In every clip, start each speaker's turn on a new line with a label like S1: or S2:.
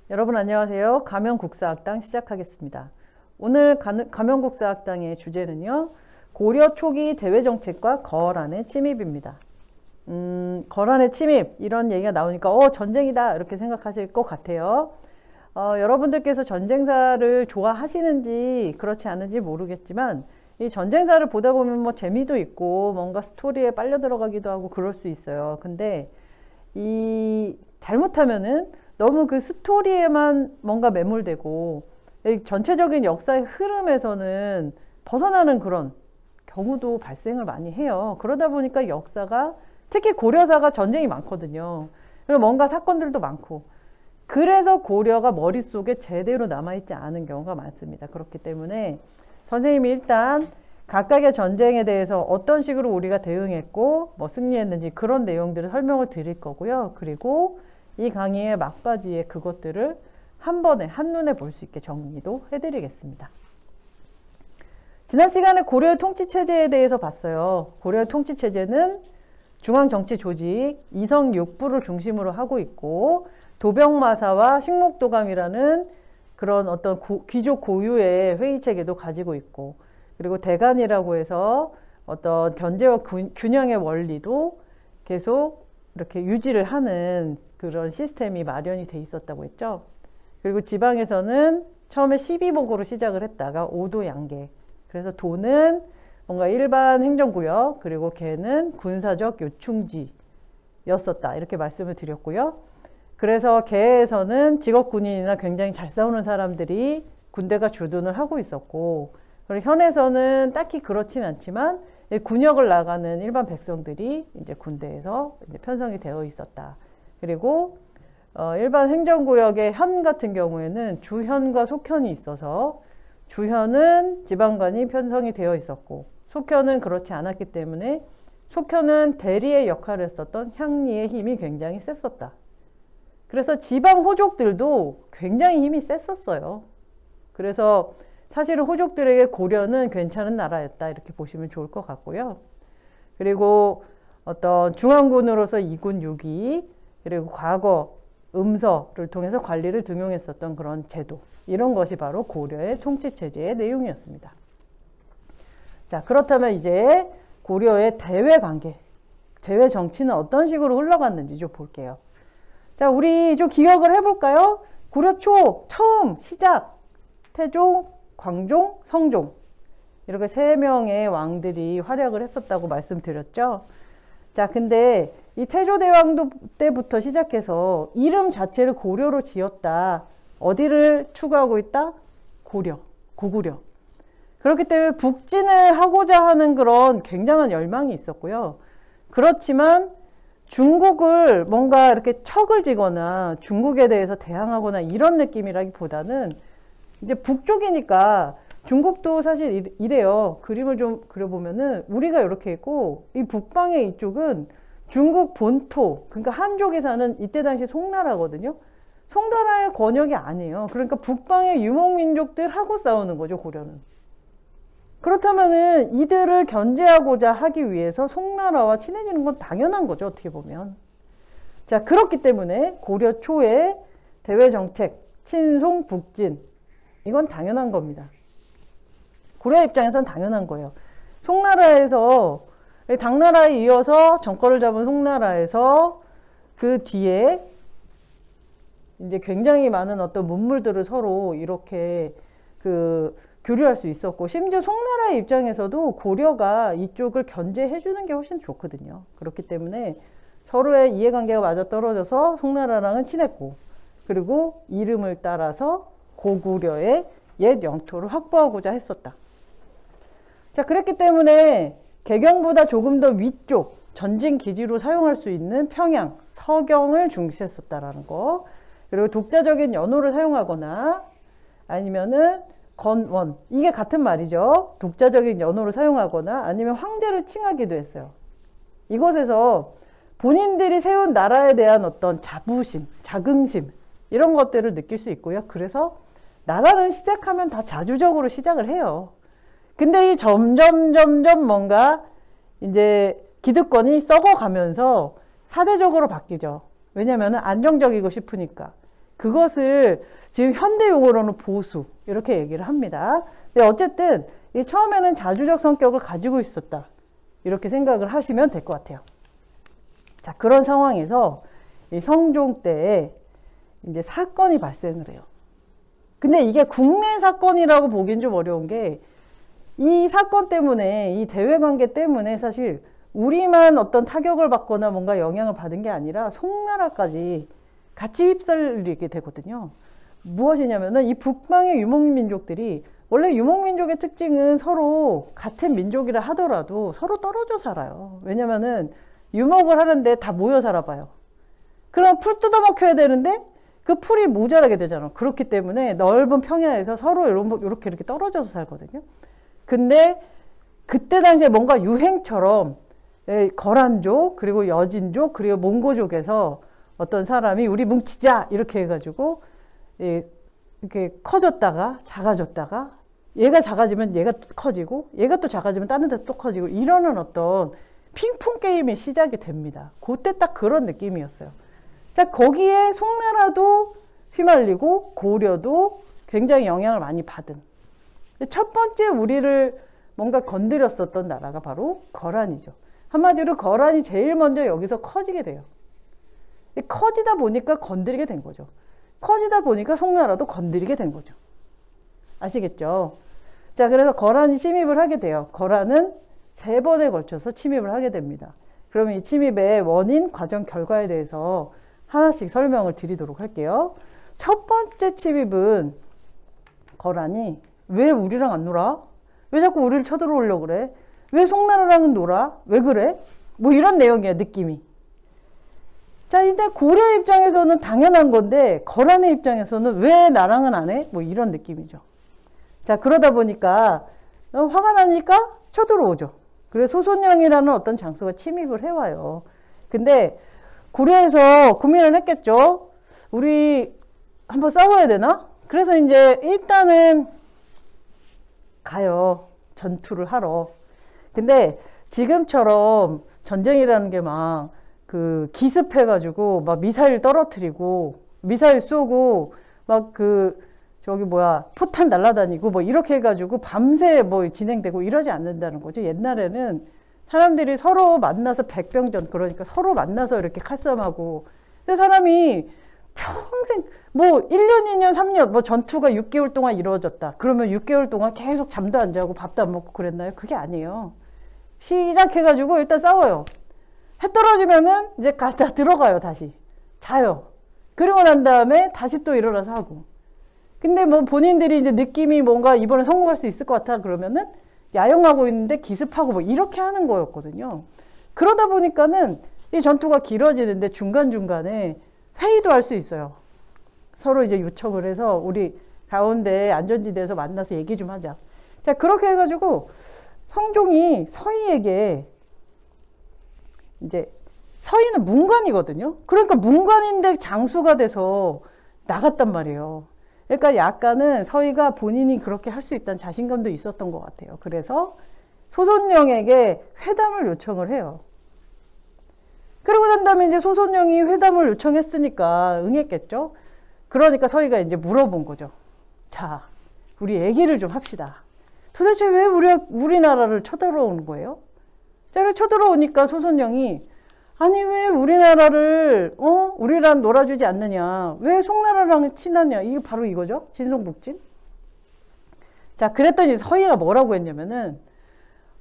S1: 여러분 안녕하세요. 가면국사학당 시작하겠습니다. 오늘 가면국사학당의 주제는요. 고려 초기 대외정책과 거란의 침입입니다. 거란의 침입 이런 얘기가 나오니까 전쟁이다 이렇게 생각하실 것 같아요. 여러분들께서 전쟁사를 좋아하시는지 그렇지 않은지 모르겠지만 이 전쟁사를 보다 보면 뭐 재미도 있고 뭔가 스토리에 빨려 들어가기도 하고 그럴 수 있어요. 근데 이 잘못하면은 너무 그 스토리에만 뭔가 매몰되고 전체적인 역사의 흐름에서는 벗어나는 그런 경우도 발생을 많이 해요. 그러다 보니까 역사가 특히 고려사가 전쟁이 많거든요. 그리고 뭔가 사건들도 많고 그래서 고려가 머릿속에 제대로 남아있지 않은 경우가 많습니다. 그렇기 때문에 선생님이 일단 각각의 전쟁에 대해서 어떤 식으로 우리가 대응했고 뭐 승리했는지 그런 내용들을 설명을 드릴 거고요. 그리고 이 강의의 막바지에 그것들을 한 번에 한눈에 볼 수 있게 정리도 해드리겠습니다. 지난 시간에 고려의 통치체제에 대해서 봤어요. 고려의 통치체제는 중앙정치조직, 이성육부를 중심으로 하고 있고 도병마사와 식목도감이라는 그런 어떤 귀족 고유의 회의체계도 가지고 있고 그리고 대간이라고 해서 어떤 견제와 균형의 원리도 계속 이렇게 유지를 하는 그런 시스템이 마련이 돼 있었다고 했죠. 그리고 지방에서는 처음에 12복으로 시작을 했다가 5도 양계. 그래서 도는 뭔가 일반 행정구역 그리고 개는 군사적 요충지였었다. 이렇게 말씀을 드렸고요. 그래서 개에서는 직업군인이나 굉장히 잘 싸우는 사람들이 군대가 주둔을 하고 있었고 그리고 현에서는 딱히 그렇진 않지만 군역을 나가는 일반 백성들이 이제 군대에서 이제 편성이 되어 있었다. 그리고 일반 행정구역의 현 같은 경우에는 주현과 속현이 있어서 주현은 지방관이 편성이 되어 있었고 속현은 그렇지 않았기 때문에 속현은 대리의 역할을 했었던 향리의 힘이 굉장히 셌었다. 그래서 지방 호족들도 굉장히 힘이 셌었어요. 그래서 사실은 호족들에게 고려는 괜찮은 나라였다 이렇게 보시면 좋을 것 같고요. 그리고 어떤 중앙군으로서 2군 6위 그리고 과거 음서를 통해서 관리를 등용했었던 그런 제도 이런 것이 바로 고려의 통치체제의 내용이었습니다. 자 그렇다면 이제 고려의 대외관계, 대외정치는 어떤 식으로 흘러갔는지 좀 볼게요. 자 우리 좀 기억을 해볼까요? 고려 초 처음 시작 태종, 광종, 성종 이렇게 3명의 왕들이 활약을 했었다고 말씀드렸죠. 자 근데 이 태조대왕도 때부터 시작해서 이름 자체를 고려로 지었다. 어디를 추구하고 있다? 고려, 고구려. 그렇기 때문에 북진을 하고자 하는 그런 굉장한 열망이 있었고요. 그렇지만 중국을 뭔가 이렇게 척을 지거나 중국에 대해서 대항하거나 이런 느낌이라기보다는 이제 북쪽이니까 중국도 사실 이래요. 그림을 좀 그려보면은 우리가 이렇게 있고 이 북방의 이쪽은 중국 본토 그러니까 한족이 사는 이때 당시 송나라거든요. 송나라의 권역이 아니에요. 그러니까 북방의 유목민족들하고 싸우는 거죠. 고려는. 그렇다면은 이들을 견제하고자 하기 위해서 송나라와 친해지는 건 당연한 거죠. 어떻게 보면. 자 그렇기 때문에 고려 초에 대외정책 친송 북진 이건 당연한 겁니다. 고려 입장에서는 당연한 거예요. 송나라에서 당나라에 이어서 정권을 잡은 송나라에서 그 뒤에 이제 굉장히 많은 어떤 문물들을 서로 이렇게 교류할 수 있었고 심지어 송나라의 입장에서도 고려가 이쪽을 견제해 주는 게 훨씬 좋거든요. 그렇기 때문에 서로의 이해관계가 맞아떨어져서 송나라랑은 친했고 그리고 이름을 따라서 고구려의 옛 영토를 확보하고자 했었다. 자, 그랬기 때문에 개경보다 조금 더 위쪽 전진 기지로 사용할 수 있는 평양, 서경을 중시했었다라는 거. 그리고 독자적인 연호를 사용하거나 아니면은 건원, 이게 같은 말이죠. 독자적인 연호를 사용하거나 아니면 황제를 칭하기도 했어요. 이것에서 본인들이 세운 나라에 대한 어떤 자부심, 자긍심 이런 것들을 느낄 수 있고요. 그래서 나라는 시작하면 다 자주적으로 시작을 해요. 근데 이 점점 뭔가 이제 기득권이 썩어가면서 사대적으로 바뀌죠. 왜냐하면 안정적이고 싶으니까. 그것을 지금 현대 용어로는 보수 이렇게 얘기를 합니다. 근데 어쨌든 처음에는 자주적 성격을 가지고 있었다. 이렇게 생각을 하시면 될 것 같아요. 자, 그런 상황에서 이 성종 때에 이제 사건이 발생을 해요. 근데 이게 국내 사건이라고 보기엔 좀 어려운 게 이 사건 때문에, 이 대외 관계 때문에 사실 우리만 어떤 타격을 받거나 뭔가 영향을 받은 게 아니라 송나라까지 같이 휩쓸리게 되거든요. 무엇이냐면은 이 북방의 유목민족들이 원래 유목민족의 특징은 서로 같은 민족이라 하더라도 서로 떨어져 살아요. 왜냐면은 유목을 하는데 다 모여 살아봐요. 그럼 풀 뜯어먹혀야 되는데 그 풀이 모자라게 되잖아. 그렇기 때문에 넓은 평야에서 서로 이렇게 떨어져서 살거든요. 근데 그때 당시에 뭔가 유행처럼 거란족, 그리고 여진족, 그리고 몽고족에서 어떤 사람이 우리 뭉치자 이렇게 해가지고 이렇게 커졌다가 작아졌다가 얘가 작아지면 얘가 커지고 얘가 또 작아지면 다른 데 또 커지고 이러는 어떤 핑퐁 게임이 시작이 됩니다. 그때 딱 그런 느낌이었어요. 자, 거기에 송나라도 휘말리고 고려도 굉장히 영향을 많이 받은 첫 번째 우리를 뭔가 건드렸었던 나라가 바로 거란이죠. 한마디로 거란이 제일 먼저 여기서 커지게 돼요. 커지다 보니까 건드리게 된 거죠. 커지다 보니까 송나라도 건드리게 된 거죠. 아시겠죠? 자, 그래서 거란이 침입을 하게 돼요. 거란은 3번에 걸쳐서 침입을 하게 됩니다. 그러면 이 침입의 원인, 과정, 결과에 대해서 하나씩 설명을 드리도록 할게요. 첫 번째 침입은 거란이 왜 우리랑 안 놀아? 왜 자꾸 우리를 쳐들어오려고 그래? 왜 송나라랑은 놀아? 왜 그래? 뭐 이런 내용이에요, 느낌이. 자, 이제 고려 입장에서는 당연한 건데 거란의 입장에서는 왜 나랑은 안 해? 뭐 이런 느낌이죠. 자, 그러다 보니까 화가 나니까 쳐들어오죠. 그래서 소손영이라는 어떤 장소가 침입을 해와요. 근데 고려에서 고민을 했겠죠. 우리 한번 싸워야 되나? 그래서 이제 일단은 가요. 전투를 하러. 근데 지금처럼 전쟁이라는 게 막 그 기습해가지고 막 미사일 떨어뜨리고 미사일 쏘고 막 저기 포탄 날아다니고 뭐 이렇게 해가지고 밤새 뭐 진행되고 이러지 않는다는 거죠. 옛날에는 사람들이 서로 만나서 백병전, 그러니까 서로 만나서 이렇게 칼싸움하고. 근데 사람이 평생 뭐 1년, 2년, 3년 뭐 전투가 6개월 동안 이루어졌다. 그러면 6개월 동안 계속 잠도 안 자고 밥도 안 먹고 그랬나요? 그게 아니에요. 시작해가지고 일단 싸워요. 해 떨어지면은 이제 다 들어가요. 다시 자요. 그러고 난 다음에 다시 또 일어나서 하고. 근데 뭐 본인들이 이제 느낌이 뭔가 이번에 성공할 수 있을 것 같아 그러면은 야영하고 있는데 기습하고 뭐 이렇게 하는 거였거든요. 그러다 보니까는 이 전투가 길어지는데 중간중간에 회의도 할 수 있어요. 서로 이제 요청을 해서 우리 가운데 안전지대에서 만나서 얘기 좀 하자. 자, 그렇게 해가지고 성종이 서희에게 이제 서희는 문관이거든요. 그러니까 문관인데 장수가 돼서 나갔단 말이에요. 그러니까 약간은 서희가 본인이 그렇게 할 수 있다는 자신감도 있었던 것 같아요. 그래서 소손영에게 회담을 요청을 해요. 그러고 난 다음에 이제 소손영이 회담을 요청했으니까 응했겠죠. 그러니까 서희가 이제 물어본 거죠. 자, 우리 얘기를 좀 합시다. 도대체 왜 우리나라를 쳐들어오는 거예요? 자, 쳐들어오니까 소손영이 아니 왜 우리나라를 우리랑 놀아주지 않느냐, 왜 송나라랑 친하냐, 이게 바로 이거죠. 진송북진. 자, 그랬더니 서희가 뭐라고 했냐면은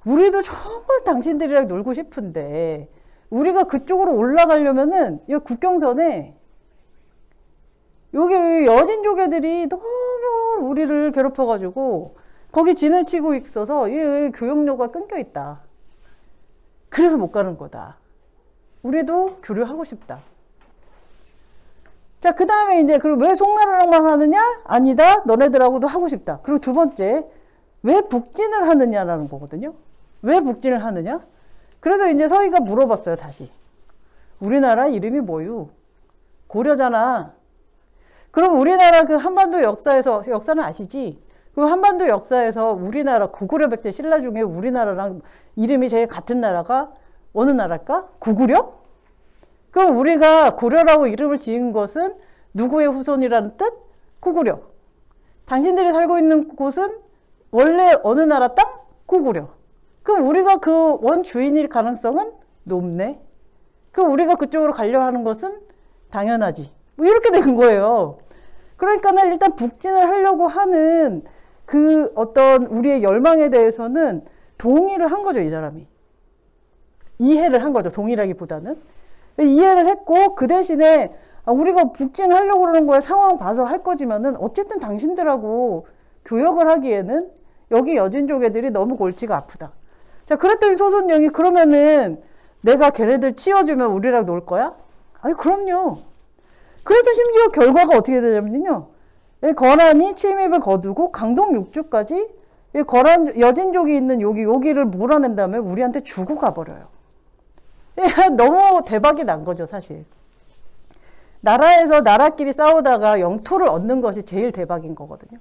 S1: 우리도 정말 당신들이랑 놀고 싶은데 우리가 그쪽으로 올라가려면은 이 국경선에 여기 여진족 애들이 너무 우리를 괴롭혀가지고 거기 진을 치고 있어서 이 교역로가 끊겨 있다. 그래서 못 가는 거다. 우리도 교류하고 싶다. 자, 그 다음에 이제 그리고 왜 송나라랑만 하느냐? 아니다. 너네들하고도 하고 싶다. 그리고 두 번째, 왜 북진을 하느냐라는 거거든요. 왜 북진을 하느냐? 그래서 이제 서희가 물어봤어요. 다시. 우리나라 이름이 뭐유? 고려잖아. 그럼 우리나라 그 한반도 역사는 아시지? 그 한반도 역사에서 우리나라 고구려 백제 신라 중에 우리나라랑 이름이 제일 같은 나라가 어느 나라일까? 고구려? 그럼 우리가 고려라고 이름을 지은 것은 누구의 후손이라는 뜻? 고구려. 당신들이 살고 있는 곳은 원래 어느 나라 땅? 고구려. 그럼 우리가 그 원주인일 가능성은 높네. 그럼 우리가 그쪽으로 가려 하는 것은 당연하지. 뭐 이렇게 된 거예요. 그러니까는 일단 북진을 하려고 하는 그 어떤 우리의 열망에 대해서는 동의를 한 거죠, 이 사람이. 이해를 한 거죠, 동의라기보다는. 이해를 했고, 그 대신에 우리가 북진하려고 그러는 거에 상황 봐서 할 거지만은 어쨌든 당신들하고 교역을 하기에는 여기 여진족 애들이 너무 골치가 아프다. 자, 그랬더니 소손영이 그러면은 내가 걔네들 치워주면 우리랑 놀 거야? 아니, 그럼요. 그래서 심지어 결과가 어떻게 되냐면요. 거란이 침입을 거두고 강동 육주까지 거란 여진족이 있는 여기를 몰아낸 다음에 우리한테 주고 가버려요. 너무 대박이 난 거죠, 사실. 나라에서 나라끼리 싸우다가 영토를 얻는 것이 제일 대박인 거거든요.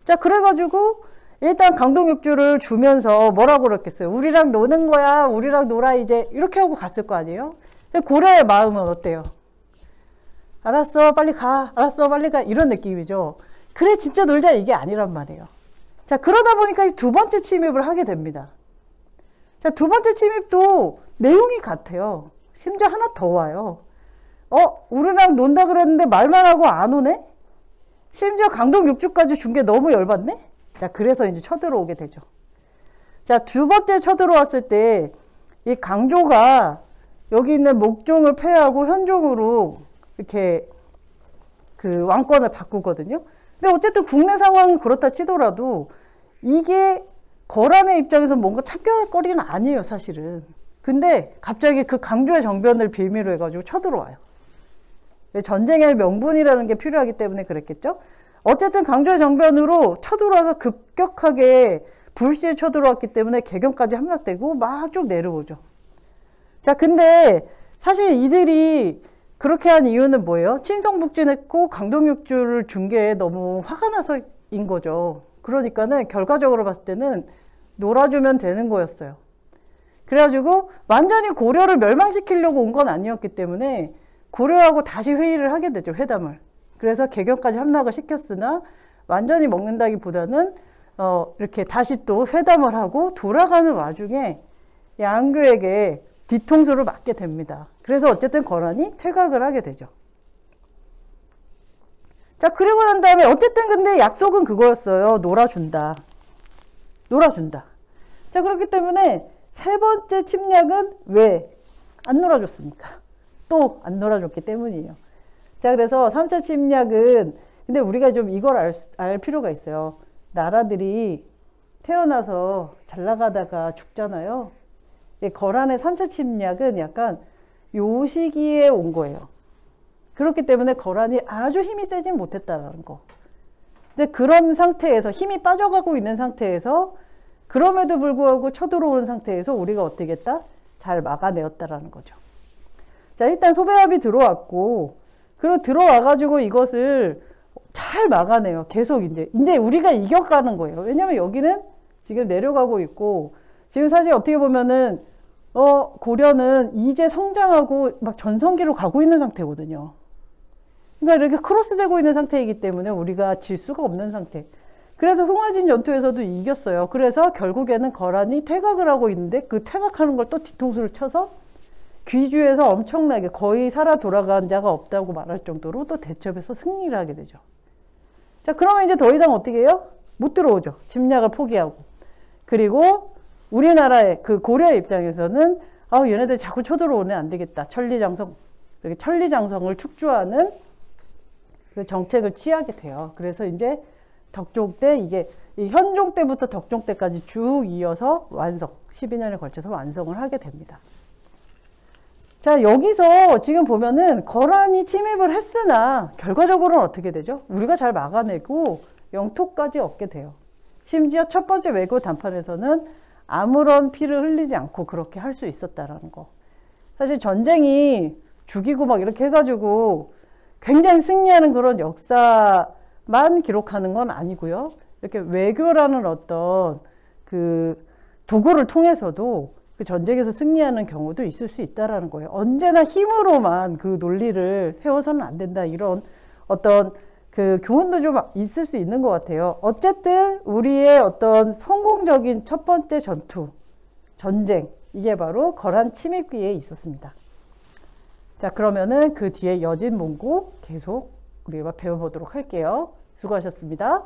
S1: 자, 그래가지고 일단 강동 육주를 주면서 뭐라고 그랬겠어요? 우리랑 노는 거야, 우리랑 놀아 이제, 이렇게 하고 갔을 거 아니에요? 고려의 마음은 어때요? 알았어, 빨리 가. 알았어, 빨리 가. 이런 느낌이죠. 그래, 진짜 놀자, 이게 아니란 말이에요. 자, 그러다 보니까 두 번째 침입을 하게 됩니다. 자, 두 번째 침입도 내용이 같아요. 심지어 하나 더 와요. 우리랑 논다 그랬는데 말만 하고 안 오네? 심지어 강동 육주까지 준 게 너무 열받네? 자, 그래서 이제 쳐들어오게 되죠. 자, 두 번째 쳐들어왔을 때, 이 강조가 여기 있는 목종을 폐하고 현종으로 이렇게 그 왕권을 바꾸거든요. 근데 어쨌든 국내 상황은 그렇다 치더라도 이게 거란의 입장에서 뭔가 참견할 거리는 아니에요, 사실은. 근데 갑자기 그 강조의 정변을 빌미로 해가지고 쳐들어와요. 전쟁의 명분이라는 게 필요하기 때문에 그랬겠죠. 어쨌든 강조의 정변으로 쳐들어와서 급격하게 불시에 쳐들어왔기 때문에 개경까지 함락되고 막 쭉 내려오죠. 자, 근데 사실 이들이 그렇게 한 이유는 뭐예요? 친성북진했고 강동육주를 준 게 너무 화가 나서인 거죠. 그러니까는 결과적으로 봤을 때는 놀아주면 되는 거였어요. 그래가지고 완전히 고려를 멸망시키려고 온 건 아니었기 때문에 고려하고 다시 회의를 하게 되죠, 회담을. 그래서 개경까지 함락을 시켰으나 완전히 먹는다기보다는 이렇게 다시 또 회담을 하고 돌아가는 와중에 양교에게 뒤통수를 맞게 됩니다. 그래서 어쨌든 거란이 퇴각을 하게 되죠. 자, 그리고 난 다음에 어쨌든 근데 약속은 그거였어요. 놀아준다. 놀아준다. 자, 그렇기 때문에 세 번째 침략은 왜 안 놀아줬습니까? 또 안 놀아줬기 때문이에요. 자, 그래서 3차 침략은 근데 우리가 좀 이걸 알 필요가 있어요. 나라들이 태어나서 잘 나가다가 죽잖아요. 거란의 3차 침략은 약간 요 시기에 온 거예요. 그렇기 때문에 거란이 아주 힘이 세진 못했다라는 거. 근데 그런 상태에서 힘이 빠져가고 있는 상태에서 그럼에도 불구하고 쳐들어온 상태에서 우리가 어떻게 했다? 잘 막아내었다라는 거죠. 자, 일단 소배합이 들어왔고 그리고 들어와가지고 이것을 잘 막아내요. 계속 이제 우리가 이겨가는 거예요. 왜냐면 여기는 지금 내려가고 있고 지금 사실 어떻게 보면은 고려는 이제 성장하고 막 전성기로 가고 있는 상태거든요. 그러니까 이렇게 크로스되고 있는 상태이기 때문에 우리가 질 수가 없는 상태. 그래서 흥화진 전투에서도 이겼어요. 그래서 결국에는 거란이 퇴각을 하고 있는데 그 퇴각하는 걸 또 뒤통수를 쳐서 귀주에서 엄청나게 거의 살아 돌아간 자가 없다고 말할 정도로 또 대첩에서 승리를 하게 되죠. 자, 그러면 이제 더 이상 어떻게 해요? 못 들어오죠. 침략을 포기하고. 그리고 우리나라의 그 고려의 입장에서는 얘네들 자꾸 쳐들어오네, 안 되겠다. 천리장성, 이렇게 천리장성을 축주하는 그 정책을 취하게 돼요. 그래서 이제 덕종 때 이게 현종 때부터 덕종 때까지 쭉 이어서 완성, 12년에 걸쳐서 완성을 하게 됩니다. 자, 여기서 지금 보면은 거란이 침입을 했으나 결과적으로는 어떻게 되죠? 우리가 잘 막아내고 영토까지 얻게 돼요. 심지어 첫 번째 외교談판에서는 아무런 피를 흘리지 않고 그렇게 할 수 있었다라는 거. 사실 전쟁이 죽이고 막 이렇게 해가지고 굉장히 승리하는 그런 역사만 기록하는 건 아니고요. 이렇게 외교라는 어떤 그 도구를 통해서도 그 전쟁에서 승리하는 경우도 있을 수 있다라는 거예요. 언제나 힘으로만 그 논리를 세워서는 안 된다. 이런 어떤 그 교훈도 좀 있을 수 있는 것 같아요. 어쨌든 우리의 어떤 성공적인 첫 번째 전쟁, 이게 바로 거란 침입기에 있었습니다. 자, 그러면은 그 뒤에 여진몽고 계속 우리가 배워보도록 할게요. 수고하셨습니다.